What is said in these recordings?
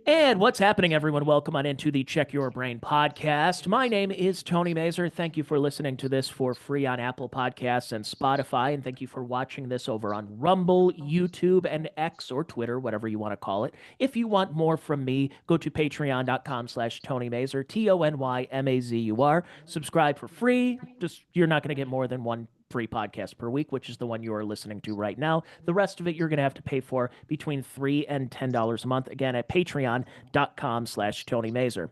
And what's happening, everyone? Welcome on into the Check Your Brain podcast. My name is Tony Mazur. Thank you for listening to this for free on Apple Podcasts and Spotify. And thank you for watching this over on Rumble, YouTube, and X or Twitter, whatever you want to call it. If you want more from me, go to patreon.com/Tony Mazur, TonyMazur. Subscribe for free. Just you're not going to get more than one free podcast per week, which is the one you are listening to right now. The rest of it you're going to have to pay for between $3 and $10 a month. Again, at patreon.com/Tony Mazur.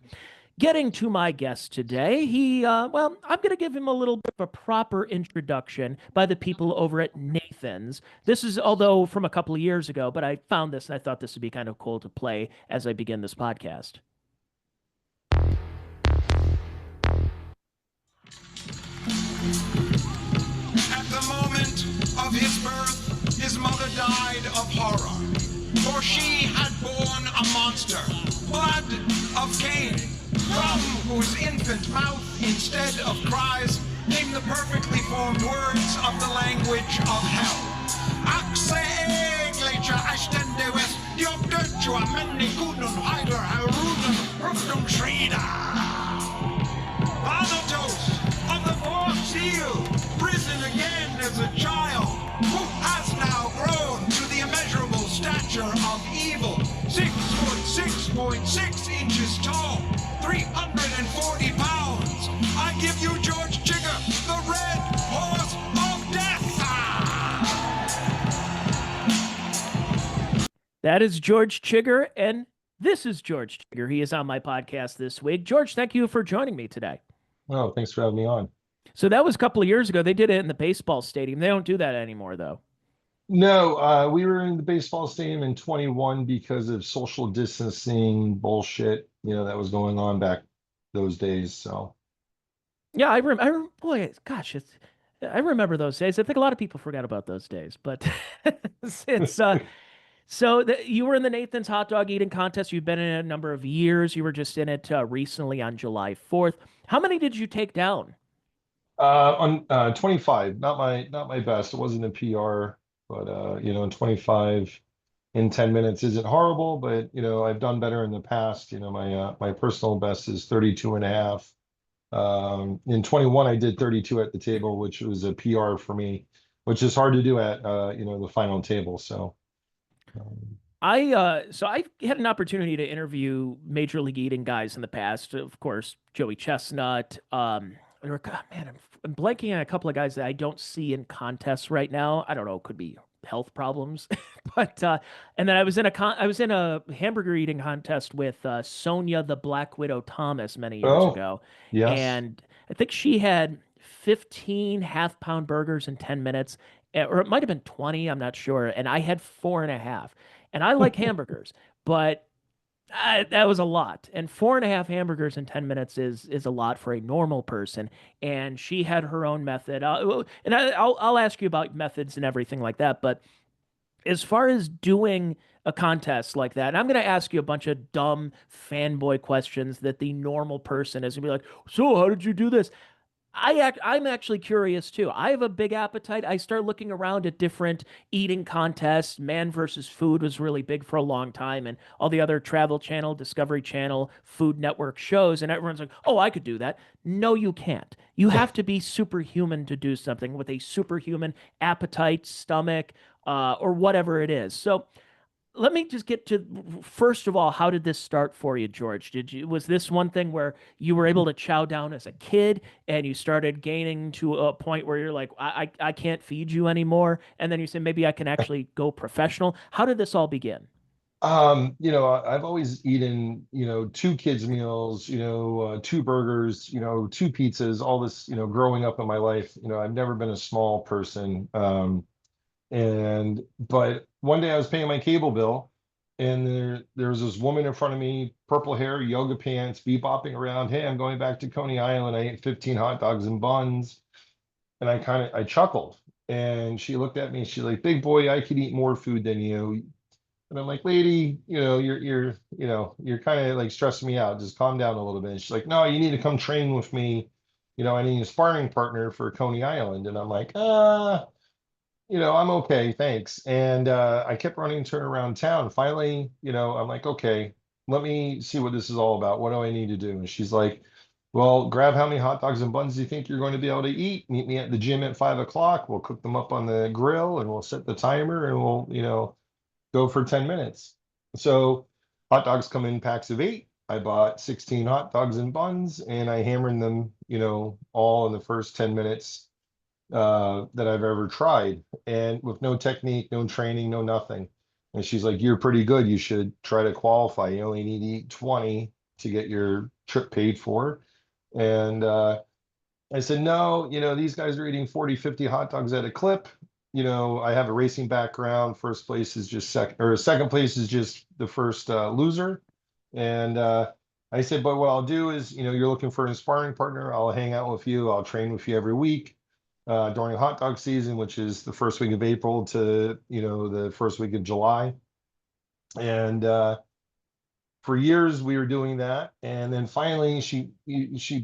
Getting to my guest today, I'm going to give him a little bit of a proper introduction by the people over at Nathan's. This is, although from a couple of years ago, but I found this and I thought this would be kind of cool to play as I begin this podcast. Of his birth, his mother died of horror, for she had borne a monster, blood of Cain, from whose infant mouth, instead of cries, came the perfectly formed words of the language of hell. Axe eglecha ashtende west, dioptertua menni kunun heider harunen rufnum shreda. Thanatos of the fourth seal, risen again as a child, who has now grown to the immeasurable stature of evil, 6'6" tall, 340 pounds. I give you George Chiger, the red horse of death. That is George Chiger, and this is George Chiger. He is on my podcast this week. George, thank you for joining me today. Oh, thanks for having me on. So that was a couple of years ago. They did it in the baseball stadium. They don't do that anymore, though. No, we were in the baseball stadium in 21 because of social distancing bullshit, that was going on back those days. So, yeah, I remember. Boy, gosh, I remember those days. I think a lot of people forgot about those days, but So you were in the Nathan's hot dog eating contest. You've been in it a number of years. You were just in it recently on July 4th. How many did you take down? On 25, not my best. It wasn't a PR, but in 25 in 10 minutes isn't horrible, but I've done better in the past. My personal best is 32 and a half. In 21 I did 32 at the table, which was a PR for me, which is hard to do at the final table. So I had an opportunity to interview Major League Eating guys in the past. Of course, Joey Chestnut. I'm blanking on a couple of guys that I don't see in contests right now. I don't know, it could be health problems, but and then I was in a hamburger eating contest with Sonia the Black Widow Thomas many years ago, yes. And I think she had 15 half-pound burgers in 10 minutes, or it might have been 20. I'm not sure, and I had 4.5. And I like hamburgers, but that was a lot. And 4.5 hamburgers in 10 minutes is a lot for a normal person. And she had her own method. And I'll ask you about methods and everything like that. But as far as doing a contest like that, and I'm going to ask you a bunch of dumb fanboy questions that the normal person is going to be like, so how did you do this? I'm actually curious too. I have a big appetite. I start looking around at different eating contests. Man versus Food was really big for a long time, and all the other Travel Channel, Discovery Channel, Food Network shows, and everyone's like, "Oh, I could do that." No, you can't. You have to be superhuman to do something with a superhuman appetite, stomach, or whatever it is. So let me just get to, first of all, how did this start for you, George? Was this one thing where you were able to chow down as a kid and you started gaining to a point where you're like, I can't feed you anymore, and then you said maybe I can actually go professional? How did this all begin? I've always eaten, two kids meals, two burgers, two pizzas, all this, growing up in my life. I've never been a small person. But one day I was paying my cable bill, and there was this woman in front of me, purple hair, yoga pants, bebopping around. Hey, I'm going back to Coney Island. I ate 15 hot dogs and buns. And I chuckled. And she looked at me, she's like, big boy, I could eat more food than you. And I'm like, lady, you're kind of like stressing me out. Just calm down a little bit. And she's like, no, you need to come train with me. I need a sparring partner for Coney Island. And I'm like, I'm okay, thanks. And I kept running to her around town. Finally, I'm like, okay, let me see what this is all about. What do I need to do? And she's like, well, grab how many hot dogs and buns you think you're going to be able to eat. Meet me at the gym at 5 o'clock. We'll cook them up on the grill and we'll set the timer and we'll, go for 10 minutes. So hot dogs come in packs of 8. I bought 16 hot dogs and buns and I hammered them, all in the first 10 minutes that I've ever tried, and with no technique, no training, no nothing. And she's like, "You're pretty good. You should try to qualify. You only need to eat 20 to get your trip paid for." And I said, "No, these guys are eating 40, 50 hot dogs at a clip. I have a racing background. First place is just second, or second place is just the first loser." And I said, "But what I'll do is, you're looking for an sparring partner. I'll hang out with you. I'll train with you every week during hot dog season, which is the first week of April to, the first week of July." And for years we were doing that. And then finally she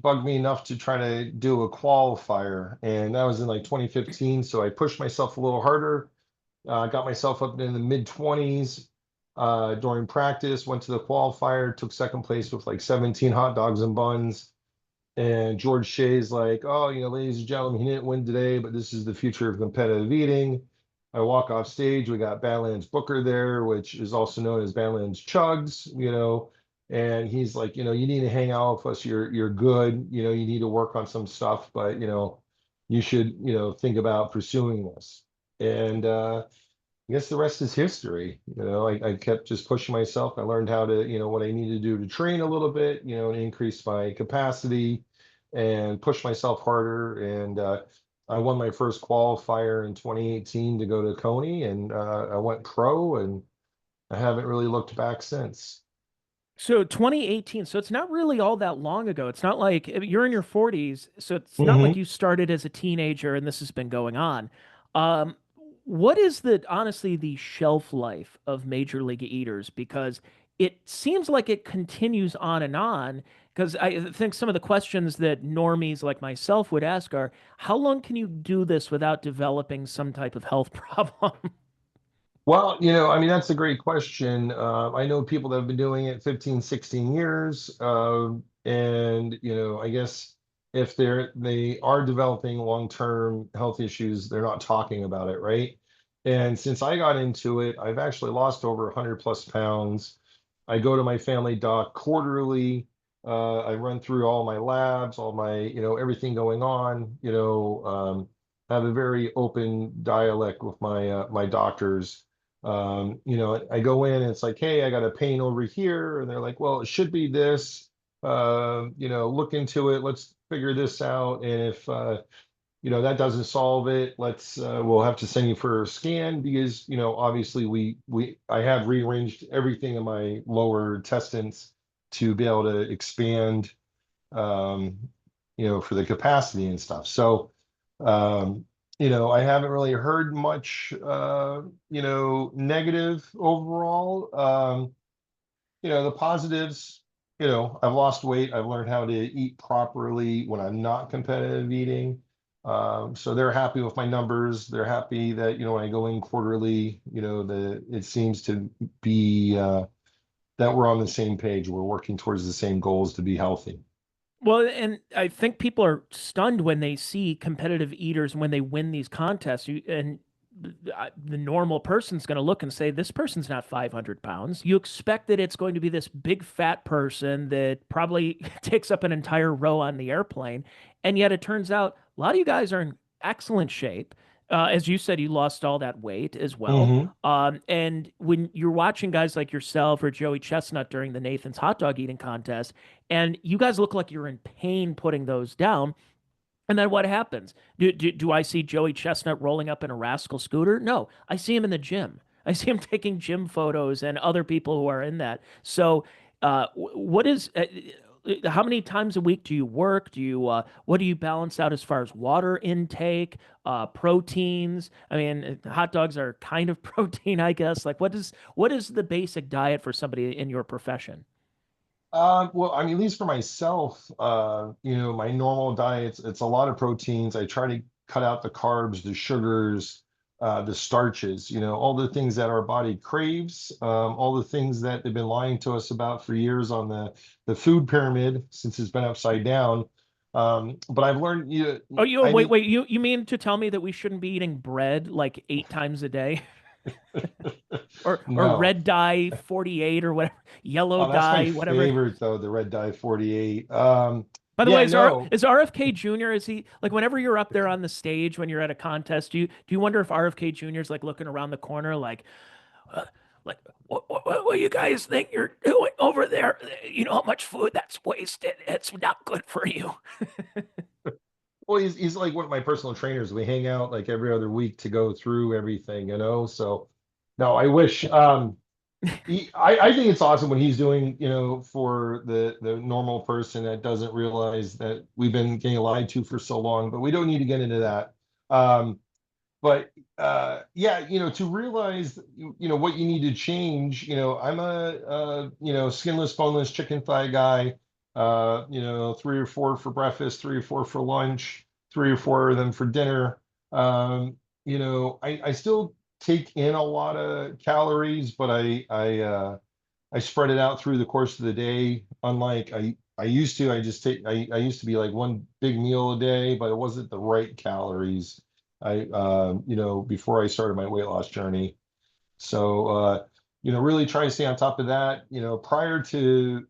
bugged me enough to try to do a qualifier. And that was in like 2015. So I pushed myself a little harder, got myself up in the mid 20s during practice, went to the qualifier, took second place with like 17 hot dogs and buns. And George Shea's like, "Oh, ladies and gentlemen, he didn't win today, but this is the future of competitive eating." I walk off stage. We got Badlands Booker there, which is also known as Badlands Chugs, and he's like, "You need to hang out with us. You're good. You need to work on some stuff, but you should, think about pursuing this." And I guess the rest is history. I kept just pushing myself. I learned how to, what I need to do to train a little bit, and increase my capacity and push myself harder. And I won my first qualifier in 2018 to go to Coney, and I went pro, and I haven't really looked back since. So 2018, so it's not really all that long ago. It's not like you're in your 40s, so it's not like Hmm. you started as a teenager and this has been going on. Um, what is honestly the shelf life of Major League Eaters? Because it seems like it continues on and on. Because I think some of the questions that normies like myself would ask are, how long can you do this without developing some type of health problem? Well, I mean, that's a great question. I know people that have been doing it 15, 16 years. And, I guess if they are developing long-term health issues, they're not talking about it, right? And since I got into it, I've actually lost over 100 plus pounds. I go to my family doc quarterly. I run through all my labs, all my, everything going on, have a very open dialect with my doctors. I go in and it's like, "Hey, I got a pain over here," and they're like, "Well, it should be this. Look into it. Let's figure this out. And if that doesn't solve it, we'll have to send you for a scan because obviously I have rearranged everything in my lower intestines to be able to expand, um, for the capacity and stuff." So I haven't really heard much, negative overall. The positives, I've lost weight. I've learned how to eat properly when I'm not competitive eating. So they're happy with my numbers. They're happy that, when I go in quarterly, it seems to be that we're on the same page. We're working towards the same goals to be healthy. Well, and I think people are stunned when they see competitive eaters and when they win these contests. And the normal person's going to look and say, this person's not 500 pounds. You expect that it's going to be this big fat person that probably takes up an entire row on the airplane. And yet it turns out a lot of you guys are in excellent shape. As you said, you lost all that weight as well. Hmm. And when you're watching guys like yourself or Joey Chestnut during the Nathan's hot dog eating contest, and you guys look like you're in pain putting those down, and then what happens? Do I see Joey Chestnut rolling up in a rascal scooter? No, I see him in the gym. I see him taking gym photos and other people who are in that. So, what is how many times a week do you work? What do you balance out as far as water intake, proteins? I mean, hot dogs are kind of protein, I guess. Like, what is the basic diet for somebody in your profession? Well, I mean, at least for myself, my normal diets, it's a lot of proteins. I try to cut out the carbs, the sugars, the starches, all the things that our body craves, all the things that they've been lying to us about for years on the food pyramid since it's been upside down. But I've learned, Oh, you I wait, need, wait. You mean to tell me that we shouldn't be eating bread like 8 times a day, or no. red dye 48 or whatever, yellow Oh, that's my dye, whatever. favorite though, the red dye 48. By the way, Yeah, no. is RFK Jr. is he like whenever you're up there on the stage when you're at a contest, do you wonder if RFK Jr. is like looking around the corner uh, like what do you guys think you're doing over there? You know how much food that's wasted. It's not good for you. Well, he's like one of my personal trainers. We hang out like every other week to go through everything. So no, I wish I think it's awesome what he's doing, for the normal person that doesn't realize that we've been getting lied to for so long, but we don't need to get into that. Um, but yeah, to realize what you need to change. I'm a skinless boneless chicken thigh guy. 3 or 4 for breakfast, 3 or 4 for lunch, 3 or 4 of them for dinner. I still take in a lot of calories, but I spread it out through the course of the day. Unlike I used to, I used to be like one big meal a day, but it wasn't the right calories. Before I started my weight loss journey. So, really try to stay on top of that. Prior to,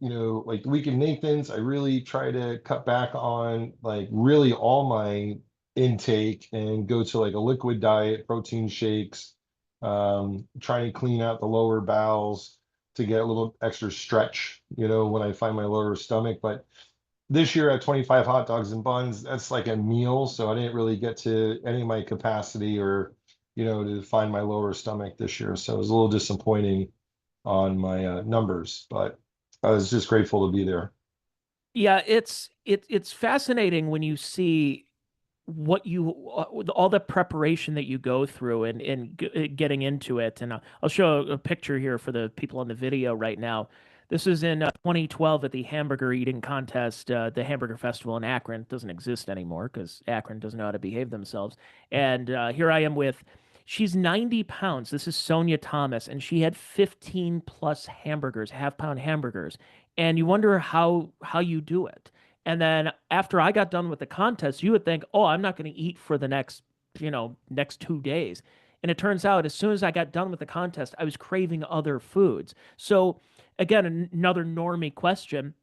like the week of Nathan's, I really try to cut back on like really all my intake and go to like a liquid diet, protein shakes, try and clean out the lower bowels to get a little extra stretch, when I find my lower stomach. But this year at 25 hot dogs and buns, that's like a meal. So I didn't really get to any of my capacity or, to find my lower stomach this year. So it was a little disappointing on my numbers, but I was just grateful to be there. Yeah, it's fascinating when you see what you all the preparation that you go through and getting into it. And I'll show a picture here for the people on the video right now. This is in 2012 at the hamburger eating contest, the hamburger festival in Akron. It doesn't exist anymore because Akron doesn't know how to behave themselves. And here I am with, she's 90 pounds. This is Sonia Thomas, and she had 15 plus hamburgers, half-pound hamburgers. And you wonder how you do it. And then after I got done with the contest, you would think, oh, I'm not going to eat for the next 2 days. And it turns out, as soon as I got done with the contest, I was craving other foods. So, again, another normie question.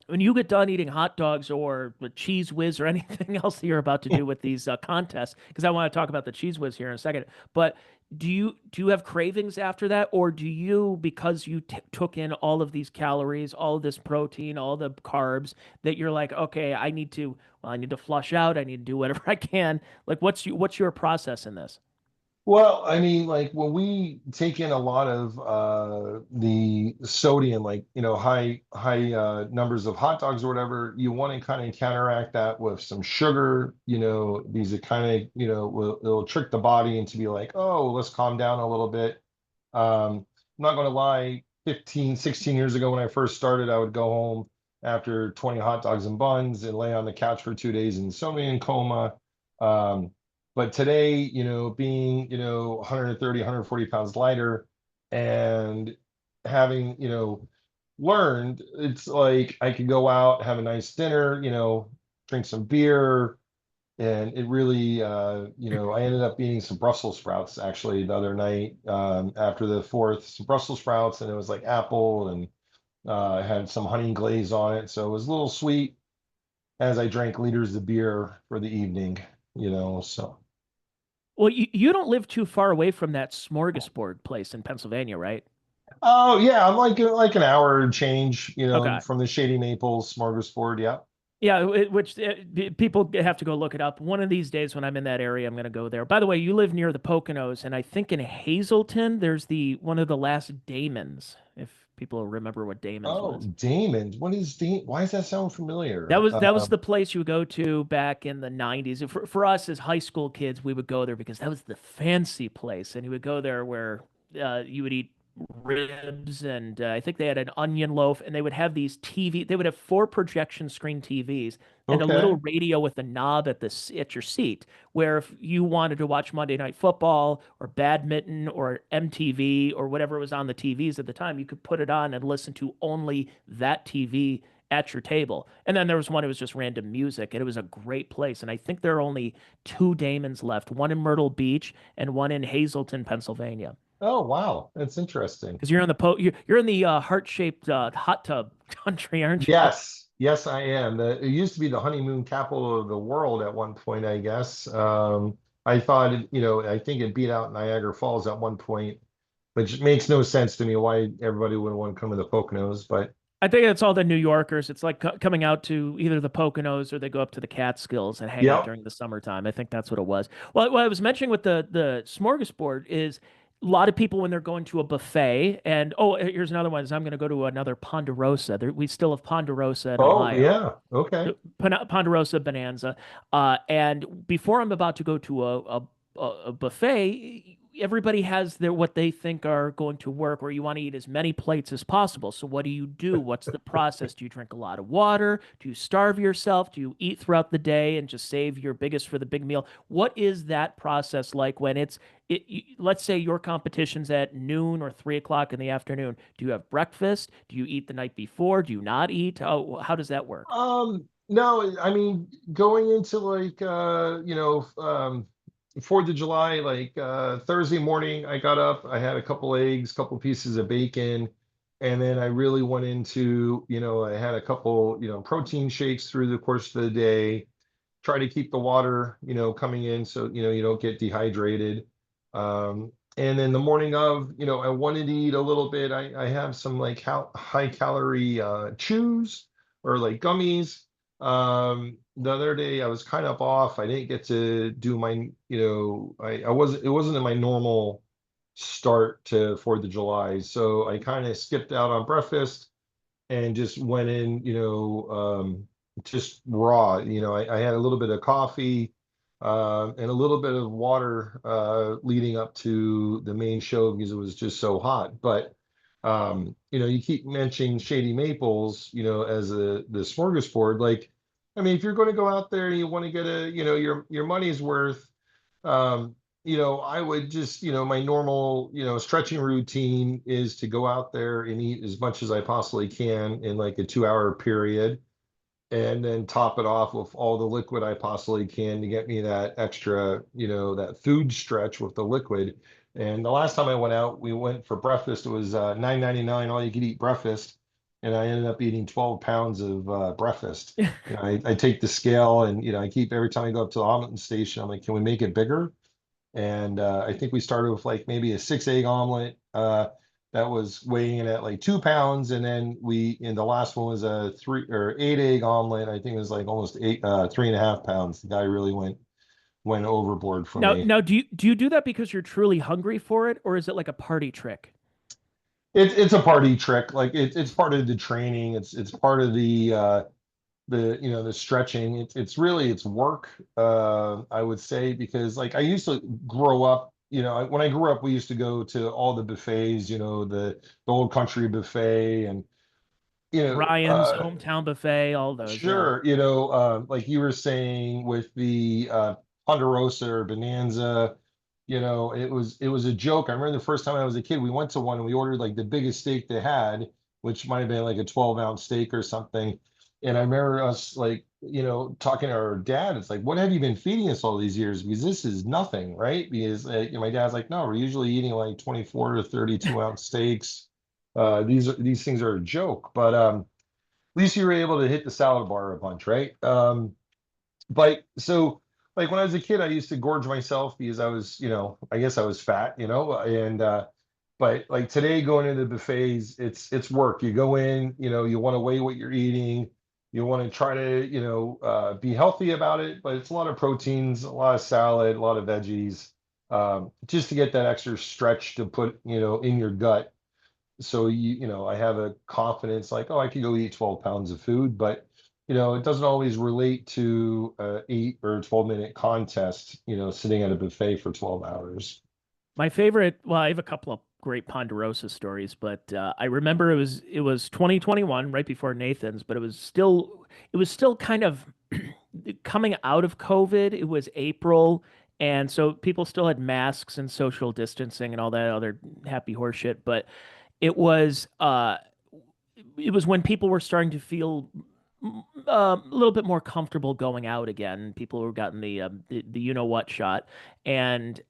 When you get done eating hot dogs or the cheese whiz or anything else that you're about to do with these contests, because I want to talk about the cheese whiz here in a second, but do you have cravings after that, or do you, because you took in all of these calories, all of this protein, all the carbs, that you're like, okay, I need to flush out, I need to do whatever I can. Like, what's your process in this? Well, I mean, like when we take in a lot of the sodium, like high numbers of hot dogs or whatever, you want to kind of counteract that with some sugar, because it kind of, it'll trick the body into be like, oh, let's calm down a little bit. I'm not going to lie, 15, 16 years ago when I first started, I would go home after 20 hot dogs and buns and lay on the couch for 2 days in sodium coma. Um, but today, being, 130, 140 pounds lighter and having, learned, it's like I could go out, have a nice dinner, drink some beer. And it really, I ended up eating some Brussels sprouts actually the other night after the fourth, some Brussels sprouts, and it was like apple and had some honey glaze on it. So it was a little sweet as I drank liters of beer for the evening, so. Well, you don't live too far away from that Smorgasbord place in Pennsylvania, right? Oh yeah, I'm like an hour and change, Okay. from the Shady Maples Smorgasbord. Yeah. Yeah, which people have to go look it up. One of these days when I'm in that area, I'm going to go there. By the way, you live near the Poconos, and I think in Hazleton, there's the one of the last Damons, if people remember what Damons Oh, was. Damon. What is Damon? Why does that sound That familiar? was that was the place you would go to back in the 90s. For us as high school kids, we would go there because that was the fancy place, and you would go there where you would eat ribs, and I think they had an onion loaf, and they would have these TV. They would have four projection screen TVs and a little Okay. radio with a knob at your seat, where if you wanted to watch Monday Night Football or badminton or MTV or whatever was on the TVs at the time, you could put it on and listen to only that TV at your table. And then there was one, it was just random music, and it was a great place. And I think there are only two Damons left, one in Myrtle Beach and one in Hazleton, Pennsylvania. Oh, wow. That's interesting. Because you're in the heart-shaped hot tub country, aren't you? Yes. Yes, I am. It used to be the honeymoon capital of the world at one point, I guess. I thought, I think it beat out Niagara Falls at one point, which makes no sense to me why everybody would want to come to the Poconos. But I think it's all the New Yorkers. It's like coming out to either the Poconos or they go up to the Catskills and hang out yep. during the summertime. I think that's what it was. Well, what I was mentioning with the smorgasbord is a lot of people when they're going to a buffet, and oh, here's another one, is I'm going to go to another Ponderosa. We still have Ponderosa in Oh, Ohio. yeah. Okay. Ponderosa Bonanza. And before I'm about to go to a buffet, everybody has their what they think are going to work, or you want to eat as many plates as possible. So what do you do? What's the process? Do you drink a lot of water? Do you starve yourself? Do you eat throughout the day and just save your biggest for the big meal? What is that process like when let's say your competition's at noon or 3 o'clock in the afternoon? Do you have breakfast? Do you eat the night before? Do you not eat? How does that work? No, I mean, going into like, 4th of July, like Thursday morning, I got up, I had a couple eggs, couple pieces of bacon, and then I really went into, I had a couple, protein shakes through the course of the day, try to keep the water, coming in so, you don't get dehydrated. And then the morning of, I wanted to eat a little bit. I have some like high calorie chews or like gummies. The other day I was kind of off. I didn't get to do my, I wasn't, it wasn't in my normal start to 4th of July. So I kind of skipped out on breakfast and just went in, just raw. I had a little bit of coffee and a little bit of water leading up to the main show because it was just so hot. But you keep mentioning Shady Maples, as the smorgasbord. Like, I mean, if you're going to go out there and you want to get your money's worth, I would just, my normal, stretching routine is to go out there and eat as much as I possibly can in like a 2 hour period, and then top it off with all the liquid I possibly can to get me that extra, that food stretch with the liquid. And the last time I went out, we went for breakfast. It was 9.99, all you could eat breakfast. And I ended up eating 12 pounds of breakfast. I take the scale and, I keep every time I go up to the omelet station, I'm like, can we make it bigger? And I think we started with like maybe a 6 egg omelet that was weighing in at like 2 pounds, and then the last one was a 3 or 8 egg omelet. I think it was like almost 3.5 pounds. The guy really went overboard for me. Now, do you do that because you're truly hungry for it, or is it like a party trick? It's a party trick. Like it's part of the training. It's part of the stretching. It's work, I would say, because like I used to grow up, when I grew up we used to go to all the buffets, the old country buffet, and you know Ryan's uh hometown buffet, all those, yeah. sure, like you were saying with the Ponderosa or Bonanza, it was a joke. I remember the first time I was a kid, we went to one and we ordered like the biggest steak they had, which might have been like a 12-ounce steak or something. And I remember us like, talking to our dad. It's like, what have you been feeding us all these years? Because this is nothing, right? Because my dad's like, no, we're usually eating like 24 to 32-ounce steaks. These things are a joke, but at least you were able to hit the salad bar a bunch, right? But so like when I was a kid, I used to gorge myself because I was, I guess I was fat, and but like today going into the buffets, it's work. You go in, you want to weigh what you're eating. You want to try to, be healthy about it, but it's a lot of proteins, a lot of salad, a lot of veggies, just to get that extra stretch to put, in your gut. So I have a confidence like, oh, I could go eat 12 pounds of food, but it doesn't always relate to 8 or 12 minute contest, sitting at a buffet for 12 hours. My favorite, well, I have a couple of great Ponderosa stories, but I remember it was 2021, right before Nathan's, but it was still kind of coming out of COVID. It was April, and so people still had masks and social distancing and all that other happy horse shit. But it was uh, it was when people were starting to feel a little bit more comfortable going out again. People were gotten the you know what shot, and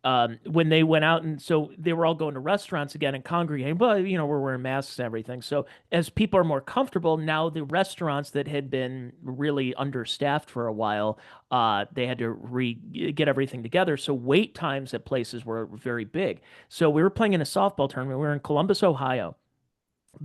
when they went out, and so they were all going to restaurants again and congregating. But we're wearing masks and everything. So as people are more comfortable now, the restaurants that had been really understaffed for a while, they had to re get everything together. So wait times at places were very big. So we were playing in a softball tournament. We were in Columbus, Ohio,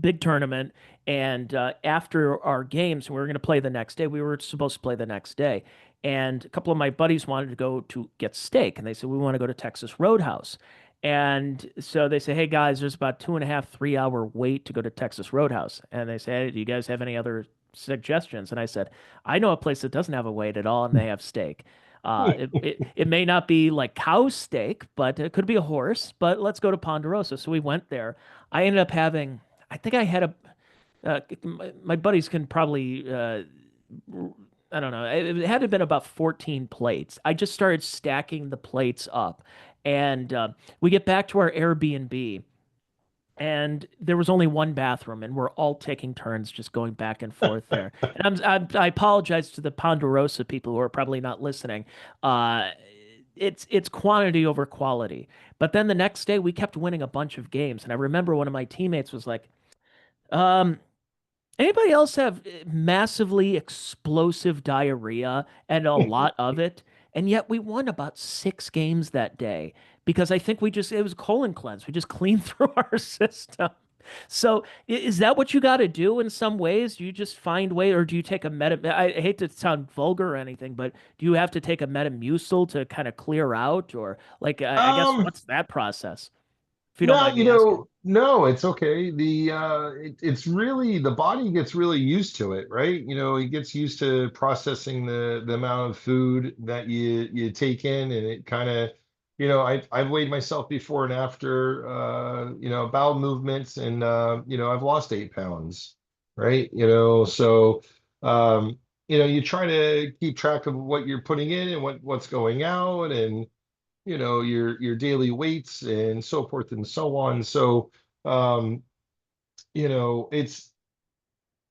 big tournament. And after our games, we were going to play the next day. We were supposed to play the next day. And a couple of my buddies wanted to go to get steak. And they said, we want to go to Texas Roadhouse. And so they say, hey guys, there's about 2.5, 3 hour wait to go to Texas Roadhouse. And they say, hey, do you guys have any other suggestions? And I said, I know a place that doesn't have a wait at all, and they have steak. It may not be like cow steak, but it could be a horse. But let's go to Ponderosa. So we went there. I ended up having, I think I had my buddies can probably, I don't know, it had to have been about 14 plates. I just started stacking the plates up. And we get back to our Airbnb, and there was only one bathroom, and we're all taking turns just going back and forth there. And I apologize to the Ponderosa people who are probably not listening. Uh, it's quantity over quality. But then the next day, we kept winning a bunch of games, and I remember one of my teammates was like, um, anybody else have massively explosive diarrhea and a lot of it? And yet we won about 6 games that day because I think it was colon cleanse. We just cleaned through our system. So is that what you got to do in some ways? Do you just find way, or do you take a I hate to sound vulgar or anything, but do you have to take a Metamucil to kind of clear out, or like, I guess Um, what's that process? If you don't no, mind me asking. no, it's okay. It's really the body gets really used to it, right? It gets used to processing the amount of food that you take in, and it kind of, I've weighed myself before and after, bowel movements, and I've lost 8 pounds, right? So you try to keep track of what you're putting in and what's going out, and your daily weights and so forth and so on. So um it's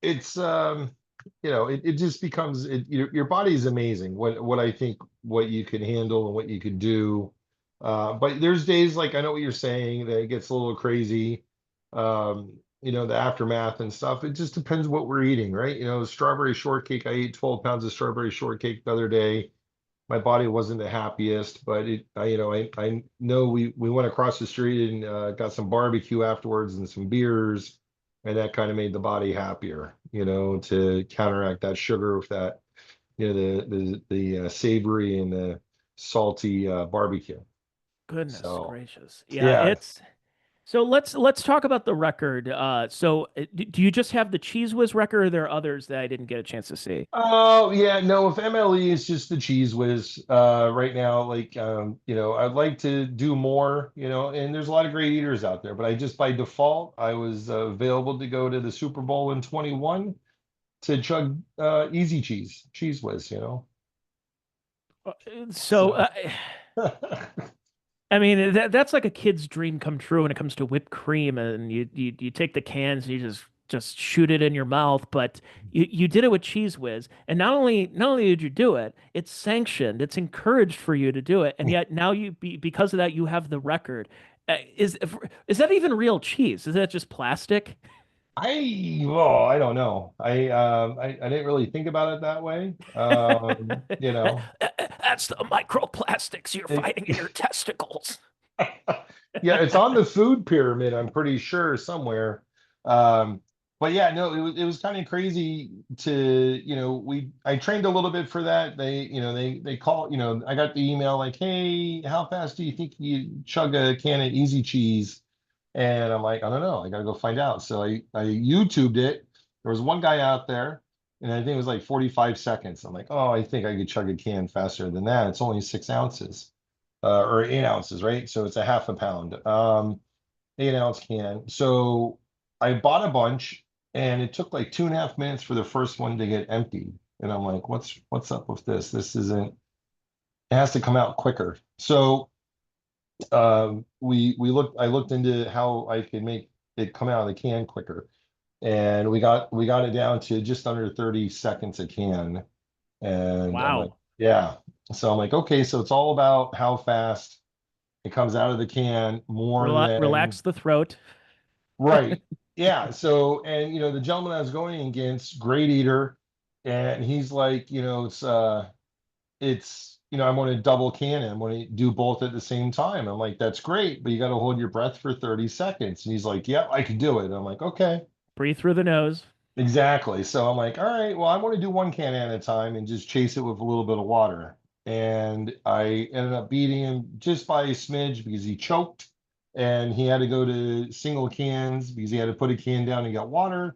it just becomes your body is amazing what I think what you can handle and what you can do. But there's days, like, I know what you're saying, that it gets a little crazy. The aftermath and stuff, it just depends what we're eating, right? Strawberry shortcake, I ate 12 pounds of strawberry shortcake the other day. My body wasn't the happiest, but I know we went across the street and got some barbecue afterwards and some beers, and that kind of made the body happier, to counteract that sugar with that, the savory and the salty barbecue. Goodness So gracious. Yeah, yeah. so let's talk about the record. So do you just have the Cheese Whiz record, or are there others that I didn't get a chance to see? Oh yeah, no, if MLE is just the cheese whiz right now, like I'd like to do more, and there's a lot of great eaters out there, but I just by default I was available to go to the Super Bowl in 21 to chug easy cheese whiz. Uh, So, So I mean, that's like a kid's dream come true when it comes to whipped cream, and you take the cans and you just shoot it in your mouth. But you did it with Cheese Whiz, and not only did you do it, it's sanctioned, it's encouraged for you to do it, and yet now because of that you have the record. Is that even real cheese? Is that just plastic? I don't know. I didn't really think about it that way. That's the microplastics you're It, fighting in your testicles. yeah, it's on the food pyramid, I'm pretty sure somewhere. Um, but yeah, no, it was kind of crazy to, I trained a little bit for that. They call, I got the email like, hey, how fast do you think you chug a can of easy cheese? And I'm like, I don't know, I gotta go find out. So I YouTubed it. There was one guy out there, and I think it was like 45 seconds. I'm like, oh, I think I could chug a can faster than that. It's only 6 ounces or 8 ounces, right? So it's a half a pound. 8 ounce can. So I bought a bunch, and it took like 2.5 minutes for the first one to get emptied. And I'm like, what's up with this? This isn't. It has to come out quicker. So we looked. I looked into how I could make it come out of the can quicker, and we got it down to just under 30 seconds a can. And I'm like, Wow. yeah. So I'm like, okay, so it's all about how fast it comes out of the can more than Relax the throat. right. Yeah. So, and the gentleman I was going against, great eater, and he's like, I'm going to double can it. I'm going to do both at the same time. I'm like, that's great, but you got to hold your breath for 30 seconds. And he's like, yep, I can do it. And I'm like, okay. Breathe through the nose. Exactly. So I'm like, all right, well, I want to do one can at a time and just chase it with a little bit of water. And I ended up beating him just by a smidge because he choked and he had to go to single cans because he had to put a can down and get water.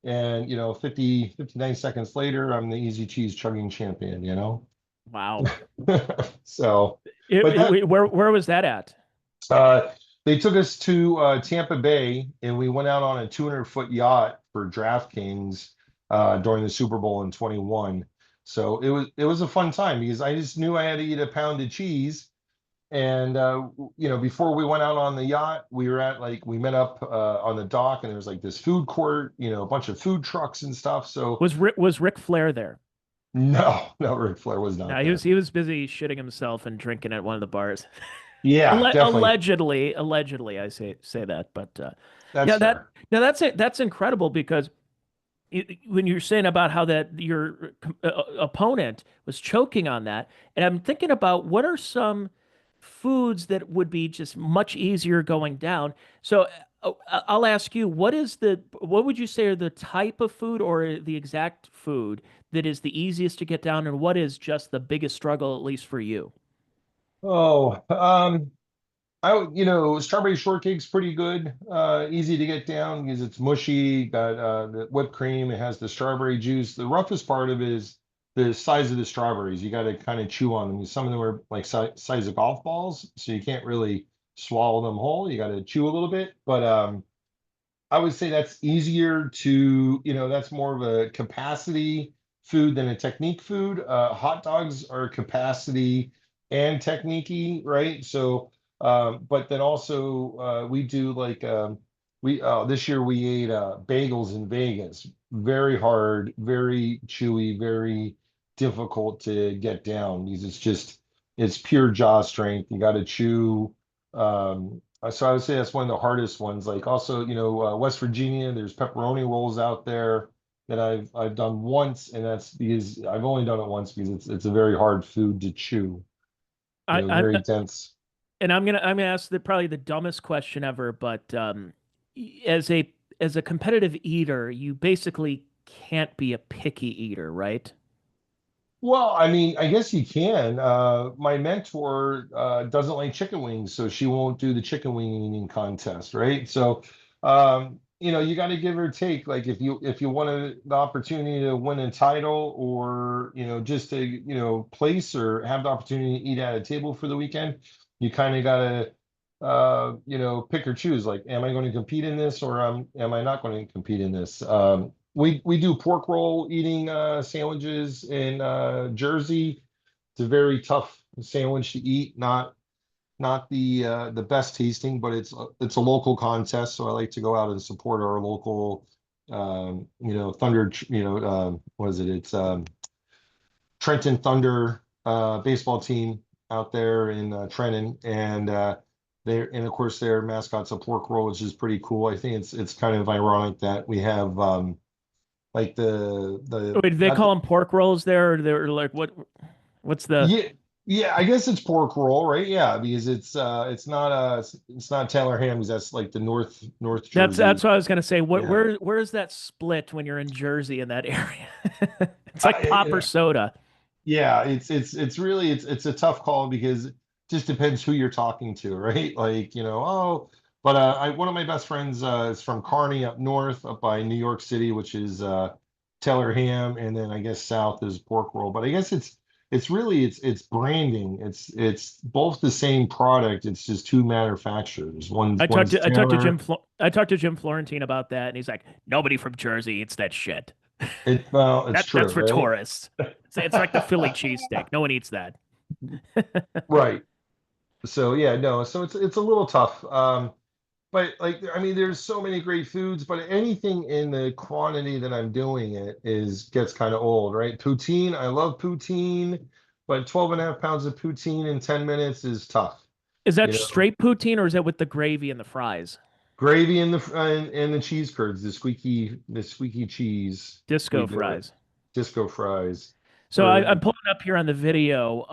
And, 59 seconds later, I'm the easy cheese chugging champion. Wow. So, but that, Where was that at? Uh, they took us to Tampa Bay, and we went out on a 200-foot yacht for DraftKings during the Super Bowl in 21. So it was a fun time because I just knew I had to eat a pound of cheese. And before we went out on the yacht, we met up on the dock, and there was like this food court, a bunch of food trucks and stuff. So Was Ric Flair there? no, no, Ric Flair was not No, there. he was busy shitting himself and drinking at one of the bars. Yeah, definitely. Allegedly, I say that, but That's yeah, that fair. now that's it. That's incredible because when you're saying about how that your opponent was choking on that, and I'm thinking about what are some foods that would be just much easier going down. So I'll ask you, what would you say are the type of food or the exact food that is the easiest to get down, and what is just the biggest struggle, at least for you? Oh, strawberry shortcake's pretty good. Easy to get down because it's mushy, got the whipped cream, it has the strawberry juice. The roughest part of it is the size of the strawberries. You got to kind of chew on them. Some of them are like size of golf balls, so you can't really swallow them whole. You got to chew a little bit. But I would say that's easier that's more of a capacity food than a technique food. Hot dogs are capacity and technique, right? So, but then also we do like this year we ate bagels in Vegas. Very hard, very chewy, very difficult to get down because it's pure jaw strength. You got to chew. So I would say that's one of the hardest ones. Like also, West Virginia, there's pepperoni rolls out there that I've done once, and that's because I've only done it once because it's a very hard food to chew. I Very dense. and I'm gonna ask probably the dumbest question ever, but as a competitive eater, you basically can't be a picky eater, right? Well, I mean, I guess you can. My mentor doesn't like chicken wings, so she won't do the chicken wing eating contest, right? So, you got to give or take. Like if you wanted the opportunity to win a title, or just to place or have the opportunity to eat at a table for the weekend, you kind of got to pick or choose. Like, am I going to compete in this, or am I not going to compete in this? We do pork roll eating sandwiches in Jersey. It's a very tough sandwich to eat, not the best tasting, but it's a local contest, so I like to go out and support our local Thunder, what is it? It's Trenton Thunder baseball team out there in Trenton, and and of course their mascot's a pork roll, which is pretty cool. I think it's kind of ironic that we have like the Wait, do they not call the, them pork rolls there, or they're like what's the yeah, yeah, I guess it's pork roll, right? Yeah, because it's not Taylor ham because that's like the North that's Jersey. what I was gonna say. Yeah. Where is that split when you're in Jersey in that area? It's like I, pop or soda. yeah, it's really it's a tough call because it just depends who you're talking to, right? Like, but one of my best friends is from Kearney up north, up by New York City, which is Taylor ham, and then I guess south is pork roll. But I guess it's really it's branding. It's both the same product. It's just two manufacturers. One's Taylor. I talked to Jim Florentine about that, and he's like, nobody from Jersey eats that shit. Well, it's true, That's for right? tourists. It's like the Philly cheesesteak. No one eats that. Right. So yeah, no, so it's a little tough. But like I mean, there's so many great foods, but anything in the quantity that I'm doing it is gets kind of old, right? Poutine, I love poutine, but 12 and a half pounds of poutine in 10 minutes is tough. Is that You know, straight poutine or is that with the gravy and the fries? gravy and the cheese curds, the squeaky cheese. We Disco do it. fries. Disco fries. So Or I'm pulling up here on the video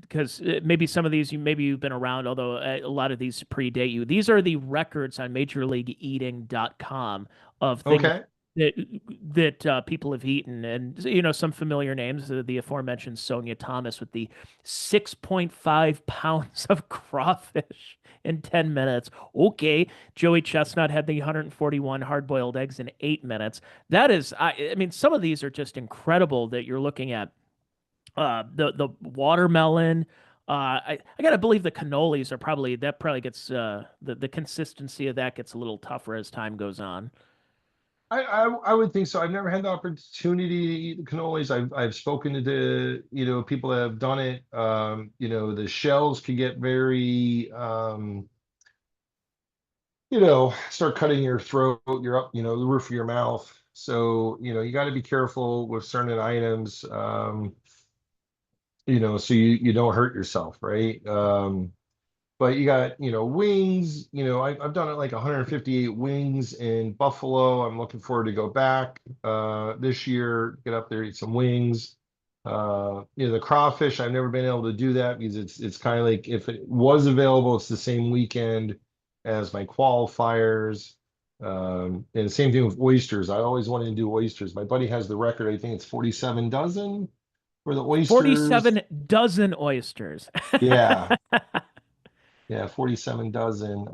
because maybe some of these maybe you've been around, although a lot of these predate you. These are the records on MajorLeagueEating.com of things okay. that people have eaten, and some familiar names. The aforementioned Sonia Thomas with the 6.5 pounds of crawfish in 10 minutes. Okay, Joey Chestnut had the 141 hard-boiled eggs in 8 minutes. That is, I mean, some of these are just incredible that you're looking at the watermelon. I gotta believe the cannolis are probably gets the consistency of that gets a little tougher as time goes on. I would think so. I've never had the opportunity to eat the cannolis. I've spoken to people that have done it. The shells could get very start cutting your throat, your up, the roof of your mouth. So, you got to be careful with certain items, so you don't hurt yourself, right? But you got, wings, I've done it like 158 wings in Buffalo. I'm looking forward to go back this year, get up there, eat some wings. The crawfish, I've never been able to do that because it's kind of like if it was available, it's the same weekend as my qualifiers. And same thing with oysters. I always wanted to do oysters. My buddy has the record. I think it's 47 dozen for the oysters. 47 dozen oysters. Yeah. Yeah, 47 dozen.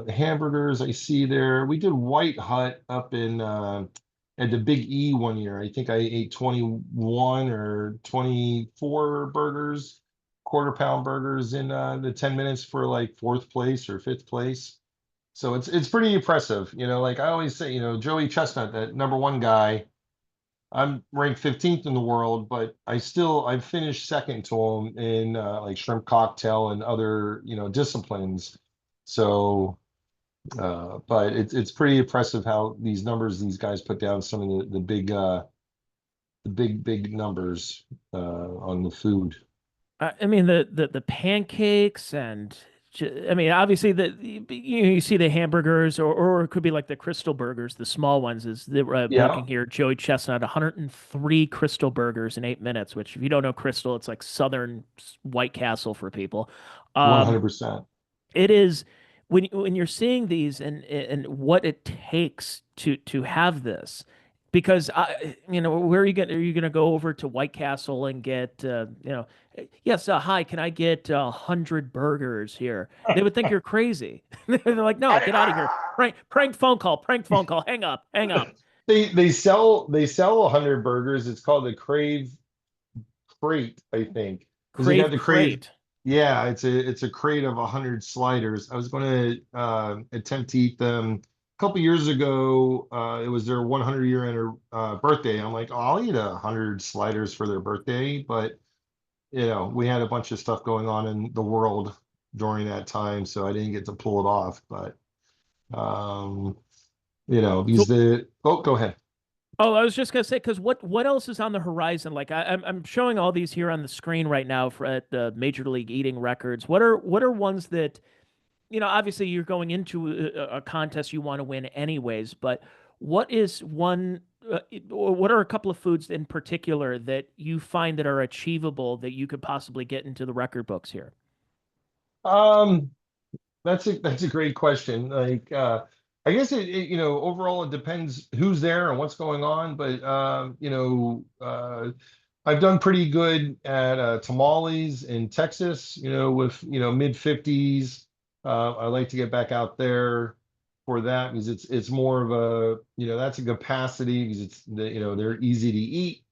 Hamburgers I see there. We did White Hut up in at the Big E one year. I think I ate 21 or 24 burgers, quarter pound burgers in the 10 minutes for like fourth place or fifth place. So it's pretty impressive. Like I always say, Joey Chestnut, that number one guy, I'm ranked 15th in the world, but I've finished second to him in like shrimp cocktail and other, disciplines. So, but it's pretty impressive how these numbers these guys put down some of the big numbers on the food. I mean the pancakes and I mean obviously you see the hamburgers or it could be like the Crystal burgers, the small ones. Is Yeah, looking here, Joey Chestnut, 103 Crystal burgers in 8 minutes. Which if you don't know Crystal, it's like Southern White Castle for people. Um, 100%. it is when you're seeing these and what it takes to have this because where are you gonna go over to White Castle and get yes, hi, can I get 100 burgers here? They would think you're crazy. They're like, no, get out of here. Prank phone call, hang up. They sell 100 burgers. It's called the Crave Crate, I think, because they got Crave the Crave. crate. Yeah, it's a crate of 100 sliders. I was going to attempt to eat them a couple years ago. It was their 100-year birthday. I'm like, oh, I'll eat 100 sliders for their birthday, but we had a bunch of stuff going on in the world during that time, so I didn't get to pull it off. But um, because So go ahead. oh, I was just gonna say because what else is on the horizon? Like I'm showing all these here on the screen right now for at the Major League Eating records. What are ones that obviously you're going into a contest you want to win anyways, but what is one, or what are a couple of foods in particular that you find that are achievable that you could possibly get into the record books here? Um, that's a great question. Like, I guess overall it depends who's there and what's going on. But I've done pretty good at tamales in Texas. With mid 50s. I like to get back out there for that because it's more of a that's a capacity because it's they're easy to eat.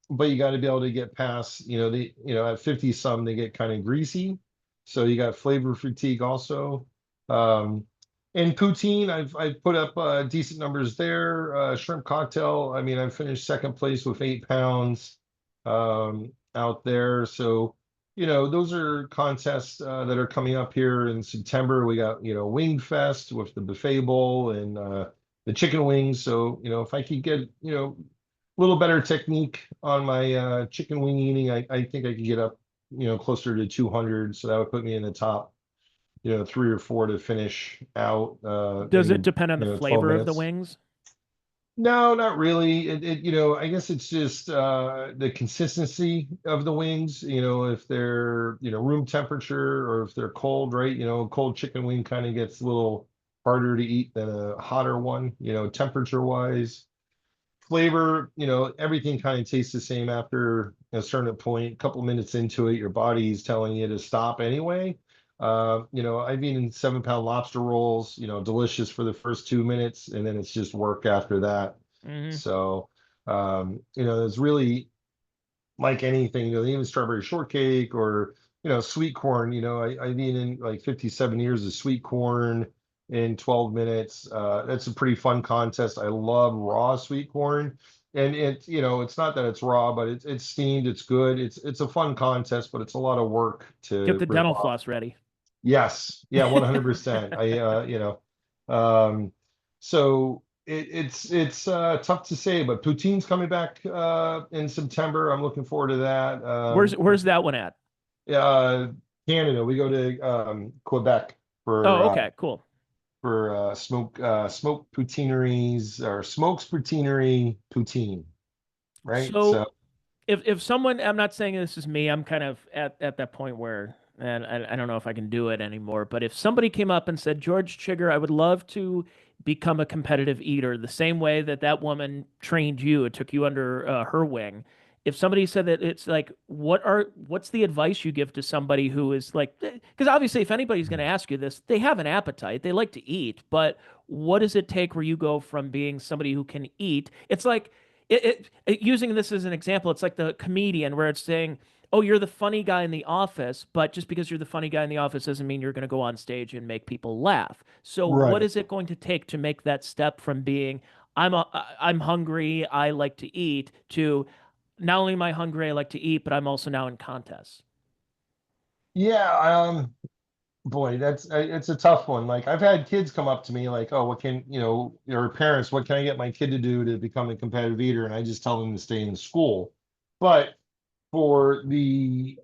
but you got to be able to get past, at 50 some, they get kind of greasy. So you got flavor fatigue also. Um, and poutine, I've put up decent numbers there. Shrimp cocktail, I mean, I finished second place with 8 pounds out there. So, those are contests that are coming up here in September. We got, Wing Fest with the buffet bowl and the chicken wings. So, if I could get, little better technique on my chicken wing eating. I think I could get up, closer to 200. So that would put me in the top, 3 or 4 to finish out Does it in, depend on the 12 flavor of the minutes. wings? No, not really. I guess it's just the consistency of the wings, if they're, room temperature or if they're cold, right? Cold chicken wing kind of gets a little harder to eat than a hotter one, temperature wise. Flavor, everything kind of tastes the same after a certain point. A couple minutes into it, your body's telling you to stop anyway. I've eaten 7 pound lobster rolls, delicious for the first 2 minutes, and then it's just work after that. Hmm. So, it's really like anything, even strawberry shortcake or, sweet corn, I've eaten like 57 years of sweet corn in 12 minutes. That's a pretty fun contest. I love raw sweet corn. And it's not that it's raw, but it's steamed, it's good. It's a fun contest, but it's a lot of work Get to the rip dental off. floss ready. Yes. Yeah, 100%. Um, so it's tough to say, but poutine's coming back in September. I'm looking forward to that. Where's that one at? Uh, Canada, we go to Quebec Oh, okay, cool. for smoke poutineries or smokes poutinery poutine, right? So So, if someone, I'm not saying this is me, I'm kind of at that point where, and I don't know if I can do it anymore, but if somebody came up and said, George Chiger, I would love to become a competitive eater the same way that that woman trained you, it took you under her wing. If somebody said that, it's like, what's the advice you give to somebody who is like, because obviously if anybody's going to ask you this, they have an appetite, they like to eat, but what does it take where you go from being somebody who can eat? It's like, using this as an example, it's like the comedian where it's saying, "Oh, you're the funny guy in the office," but just because you're the funny guy in the office doesn't mean you're going to go on stage and make people laugh. So, what right. is it going to take to make that step from being I'm hungry, I like to eat, to not only am I hungry, I like to eat, but I'm also now in contests. Yeah, boy, that's it's a tough one. Like I've had kids come up to me like, "Oh, what can, your parents, what can I get my kid to do to become a competitive eater?" And I just tell them to stay in school. But for the,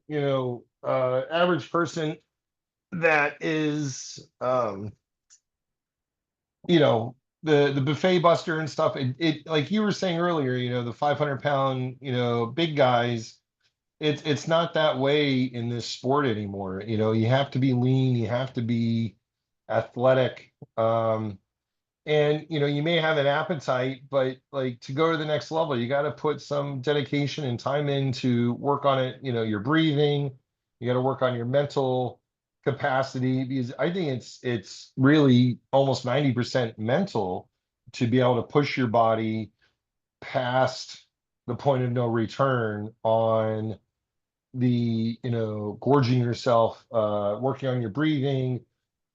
average person that is, the buffet buster and stuff, it like you were saying earlier, the 500 pound, big guys, it's not that way in this sport anymore. You have to be lean, you have to be athletic. And you may have an appetite, but like to go to the next level, you got to put some dedication and time in to work on it. Your breathing, you got to work on your mental capacity because I think it's really almost 90% mental to be able to push your body past the point of no return on the, gorging yourself, working on your breathing.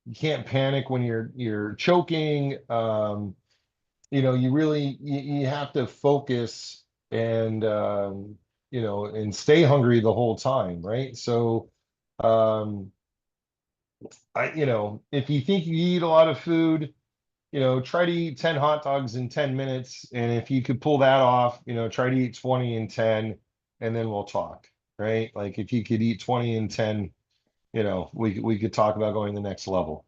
You can't panic when you're choking. You really you have to focus and and stay hungry the whole time, right? So um if you think you eat a lot of food, try to eat 10 hot dogs in 10 minutes. And if you could pull that off, try to eat 20 in 10, and then we'll talk, right? Like if you could eat 20 in 10, we could talk about going to the next level.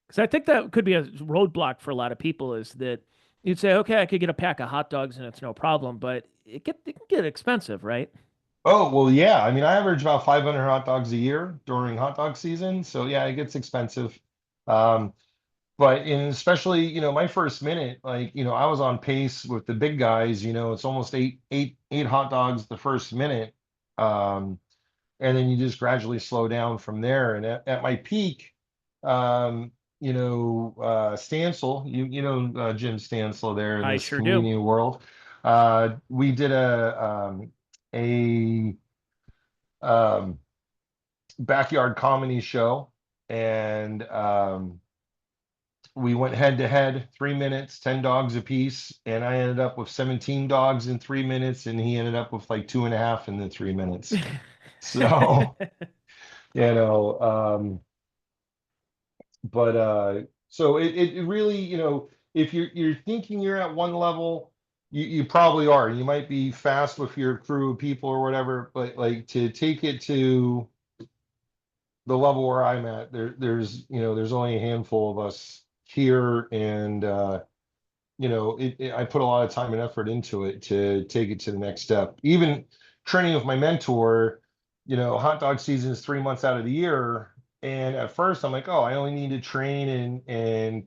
Because I think that could be a roadblock for a lot of people is that you'd say, okay, I could get a pack of hot dogs and it's no problem, but it can get expensive, right? Oh, well, yeah. I mean, I average about 500 hot dogs a year during hot dog season. So yeah, it gets expensive. Um, but in especially, my first minute, like, I was on pace with the big guys, it's almost eight hot dogs the first minute. Um, and then you just gradually slow down from there. And at my peak, um, Stansel, Jim Stansel there in I this sure do. comedian world. We did a um, backyard comedy show, and we went head to head, 3 minutes, 10 dogs apiece, and I ended up with 17 dogs in 3 minutes, and he ended up with like two and a half in the 3 minutes. So, you know, but so it really, if you're thinking you're at one level, you probably are. You might be fast with your crew of people or whatever, but like to take it to the level where I'm at, there's only a handful of us here, and I put a lot of time and effort into it to take it to the next step. Even training with my mentor, hot dog season is 3 months out of the year. And at first I'm like, oh, I only need to train and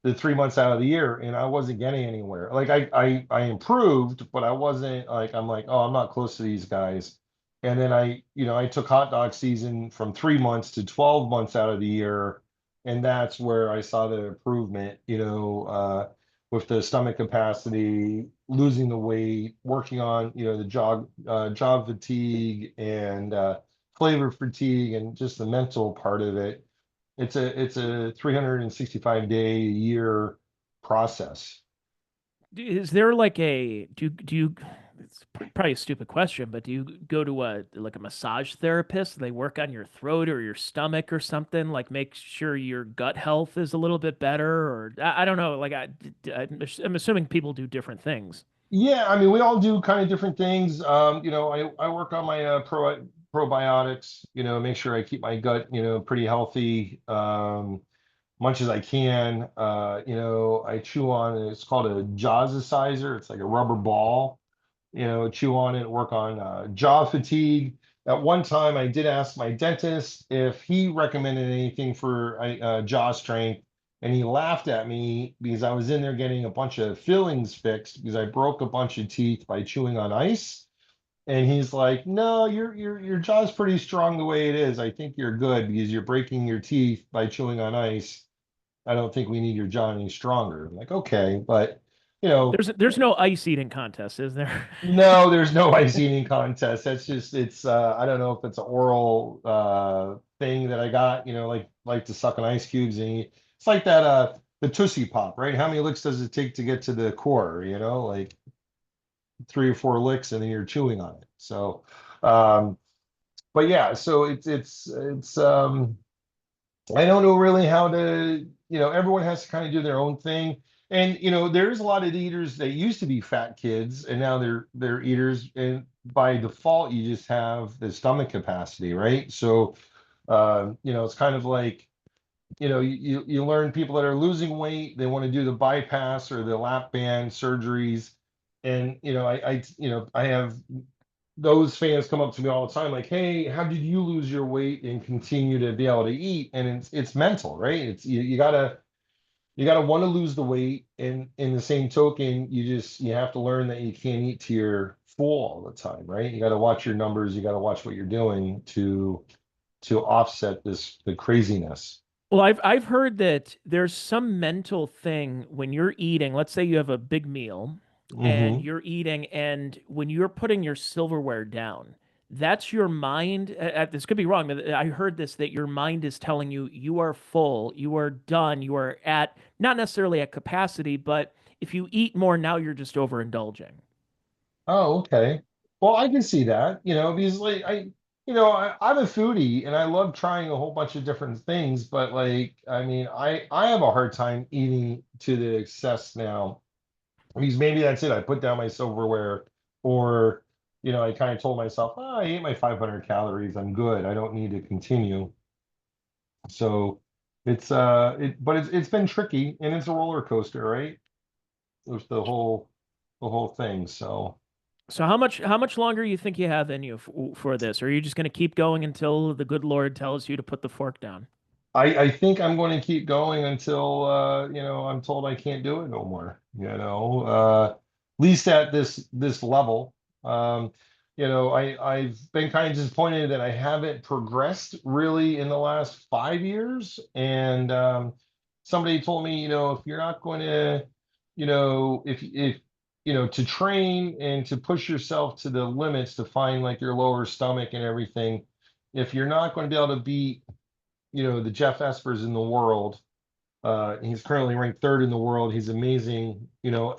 the 3 months out of the year, and I wasn't getting anywhere. Like I improved, but I wasn't like, I'm like, oh, I'm not close to these guys. And then I took hot dog season from 3 months to 12 months out of the year. And that's where I saw the improvement, with the stomach capacity, losing the weight, working on the job fatigue, and flavor fatigue, and just the mental part of it. It's a 365-day a year process. Is there like a do you it's probably a stupid question, but do you go to a massage therapist? They work on your throat or your stomach or something, like make sure your gut health is a little bit better, or I don't know, like I'm assuming people do different things. Yeah, I mean, we all do kind of different things. I work on my probiotics, make sure I keep my gut, pretty healthy, much as I can. I chew on, it's called a jazzerciser. It's like a rubber ball, chew on it, work on jaw fatigue. At one time, I did ask my dentist if he recommended anything for jaw strength, and he laughed at me because I was in there getting a bunch of fillings fixed because I broke a bunch of teeth by chewing on ice. And he's like, "No, your jaw's pretty strong the way it is. I think you're good because you're breaking your teeth by chewing on ice. I don't think we need your jaw any stronger." I'm like, okay, but you know, There's no ice eating contest, is there? no, there's no ice eating contest. That's just it's I don't know if it's an oral thing that I got, like to suck on ice cubes, and it's like that the Tootsie Pop, right? How many licks does it take to get to the core, like 3 or 4 licks and then you're chewing on it. So but yeah, so it's I don't know really how to, everyone has to kind of do their own thing. And there's a lot of eaters that used to be fat kids, and now they're eaters, and by default you just have the stomach capacity, right? So it's kind of like, you learn people that are losing weight, they want to do the bypass or the lap band surgeries. And I have those fans come up to me all the time like, hey, how did you lose your weight and continue to be able to eat? And it's mental, right? It's you gotta want to lose the weight, and in the same token, you have to learn that you can't eat to your full all the time, right? You got to watch your numbers, you got to watch what you're doing to offset the craziness. Well, I've heard that there's some mental thing when you're eating. Let's say you have a big meal and Hmm. you're eating, and when you're putting your silverware down, that's your mind. This could be wrong, but I heard this that your mind is telling you you are full, you are done, you are at not necessarily at capacity, but if you eat more now, you're just overindulging. Oh, okay. Well, I can see that, because like I'm a foodie and I love trying a whole bunch of different things, but like, I mean, I have a hard time eating to the excess now, because maybe that's it. I put down my silverware, or, I kind of told myself, oh, I ate my 500 calories. I'm good. I don't need to continue. So but it's been tricky, and it's a roller coaster, right? With the whole thing. So. So how much longer you think you have in you for this? Or are you just going to keep going until the good Lord tells you to put the fork down? I think I'm going to keep going until I'm told I can't do it no more. At least at this level. I've been kind of disappointed that I haven't progressed really in the last 5 years. And somebody told me, if you're not going to, if to train and to push yourself to the limits to find like your lower stomach and everything, if you're not going to be able to beat, the Jeff Espers in the world, he's currently ranked third in the world. He's amazing,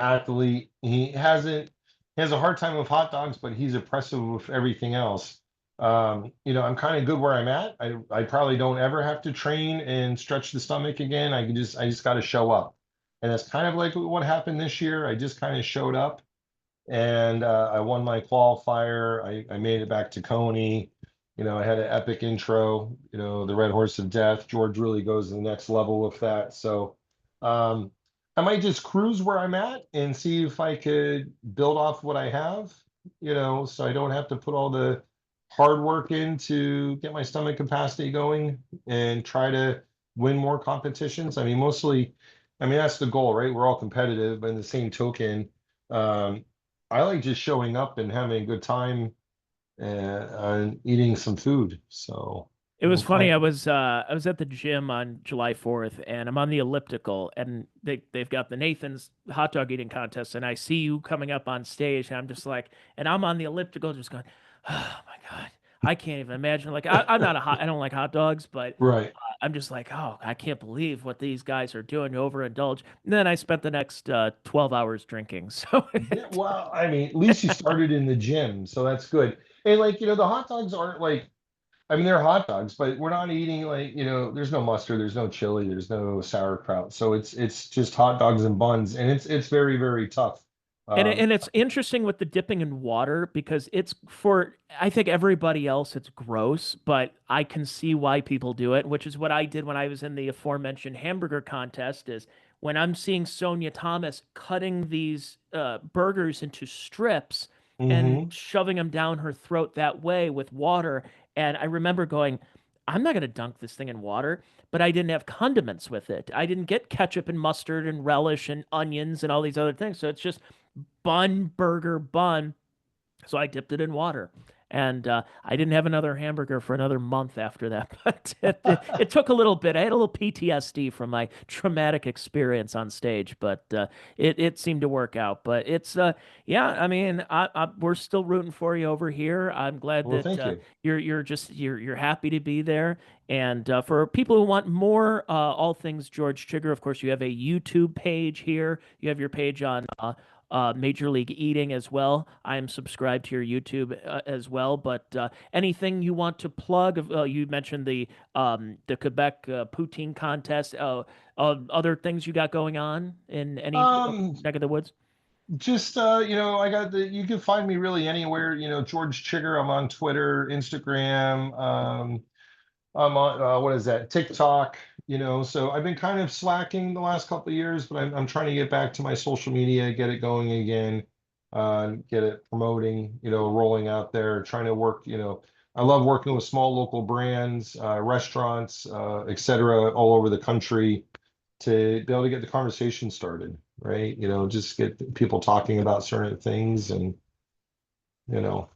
athlete. He has a hard time with hot dogs, but he's impressive with everything else. I'm kind of good where I'm at. I probably don't ever have to train and stretch the stomach again. I just got to show up. And that's kind of like what happened this year. I just kind of showed up and I won my qualifier. I made it back to Coney. I had an epic intro, the Red Horse of Death. George really goes to the next level with that. So um, I might just cruise where I'm at and see if I could build off what I have, so I don't have to put all the hard work in to get my stomach capacity going and try to win more competitions. I mean, mostly, that's the goal, right? We're all competitive, but in the same token, um, I like just showing up and having a good time and eating some food. So It was funny. kind I was at the gym on July 4th and I'm on the elliptical and they've got the Nathan's hot dog eating contest and I see you coming up on stage and I'm just like and I'm on the elliptical just going, oh my God. I can't even imagine. Like I'm not I don't like hot dogs, but right. I'm just like, oh, I can't believe what these guys are doing to overindulge. And then I spent the next 12 hours drinking. So Yeah, well, at least you started in the gym, so that's good. And like, the hot dogs aren't like, they're hot dogs, but we're not eating like, there's no mustard, there's no chili, there's no sauerkraut. So it's just hot dogs and buns, and it's very, very tough. Um, and it's interesting with the dipping in water because it's for I think everybody else it's gross, but I can see why people do it, which is what I did when I was in the aforementioned hamburger contest is when I'm seeing Sonia Thomas cutting these burgers into strips and mhm. shoving them down her throat that way with water. And I remember going, I'm not going to dunk this thing in water, but I didn't have condiments with it. I didn't get ketchup and mustard and relish and onions and all these other things. So it's just bun, burger, bun. So I dipped it in water. And I didn't have another hamburger for another month after that. But it took a little bit. I had a little PTSD from my traumatic experience on stage, but it seemed to work out. But it's, yeah, we're still rooting for you over here. I'm glad Well, that thank you. you're happy to be there. And for people who want more, all things George Chiger, of course, you have a YouTube page here. You have your page on Major League Eating as well. I am subscribed to your YouTube as well. But anything you want to plug? You mentioned the Quebec poutine contest. Other things you got going on in any Um, neck of the woods? just you can find me really anywhere, George Chiger. I'm on Twitter, Instagram. I'm on what is that? TikTok, so I've been kind of slacking the last couple of years, but I'm trying to get back to my social media, get it going again, get it promoting, rolling out there, trying to work, I love working with small local brands, restaurants, et cetera, all over the country to be able to get the conversation started, right? Just get people talking about certain things and, you know,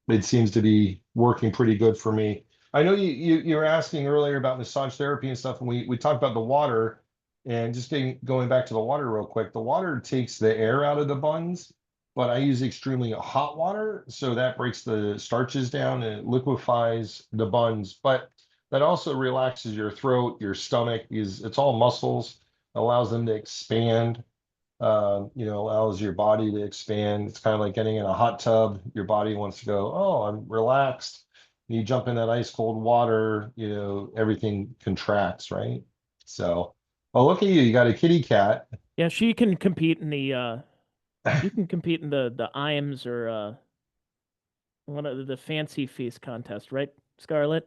it seems to be working pretty good for me. I know you were asking earlier about massage therapy and stuff, and we talked about the water and just going back to the water real quick. The water takes the air out of the buns, but I use extremely hot water, so that breaks the starches down and it liquefies the buns. But that also relaxes your throat, your stomach, because it's all muscles, allows them to expand, allows your body to expand. It's kind of like getting in a hot tub. Your body wants to go, oh, I'm relaxed. You jump in that ice cold water, everything contracts, right? So, well, look at you. You got a kitty cat. Yeah, she can compete in she can compete in the IAMS or one of the fancy feast contest, right, Scarlett?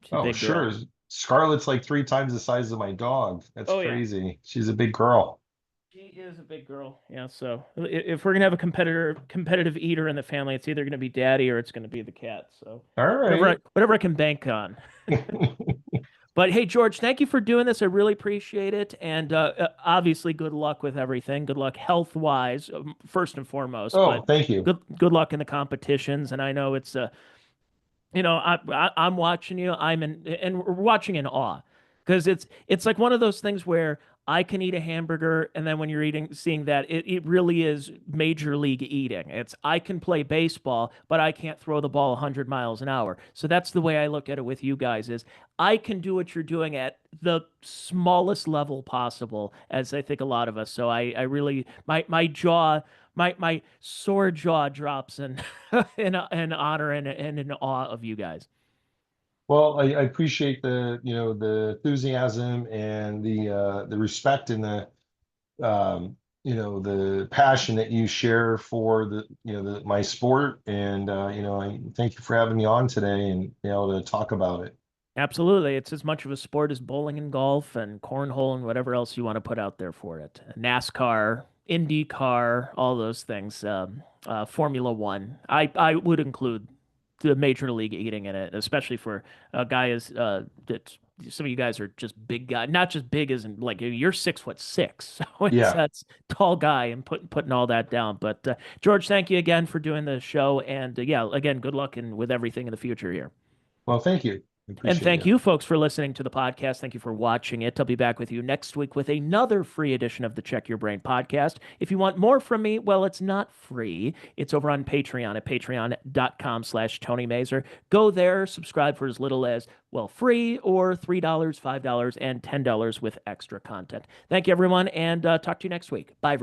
She's a Oh, big girl. sure. Scarlett's like 3 times the size of my dog. That's Oh yeah. crazy. She's a big girl. She is a big girl. Yeah, so if we're gonna have a competitive eater in the family, it's either gonna be daddy or it's gonna be the cat. So All right. whatever I can bank on. But hey, George, thank you for doing this. I really appreciate it. And obviously, good luck with everything. Good luck health wise, first and foremost. Oh, But thank you. good luck in the competitions. And I know it's I'm watching you. I'm in and we're watching in awe because it's like one of those things where I can eat a hamburger, and then when you're seeing that, it really is major league eating. It's I can play baseball, but I can't throw the ball 100 miles an hour. So that's the way I look at it with you guys is I can do what you're doing at the smallest level possible, as I think a lot of us. So I really my jaw my sore jaw drops in in honor and in awe of you guys. Well, I appreciate the enthusiasm and the respect and the passion that you share for my sport. And, I thank you for having me on today and being able to talk about it. Absolutely. It's as much of a sport as bowling and golf and cornhole and whatever else you want to put out there for it. NASCAR, IndyCar, all those things. Formula One. I would include the major league eating in it, especially for a guy as that some of you guys are just big guy, not just big as in like you're 6'6", so it's Yeah. that's tall guy and putting all that down. But George, thank you again for doing the show, and yeah, again, good luck and with everything in the future here. Well, thank you. I And appreciate thank you. you, folks, for listening to the podcast. Thank you for watching it. I'll be back with you next week with another free edition of the Check Your Brain podcast. If you want more from me, well, it's not free. It's over on Patreon at patreon.com/Tony Mazur. Go there, subscribe for as little as, well, free or $3, $5, and $10 with extra content. Thank you, everyone, and talk to you next week. Bye, everyone.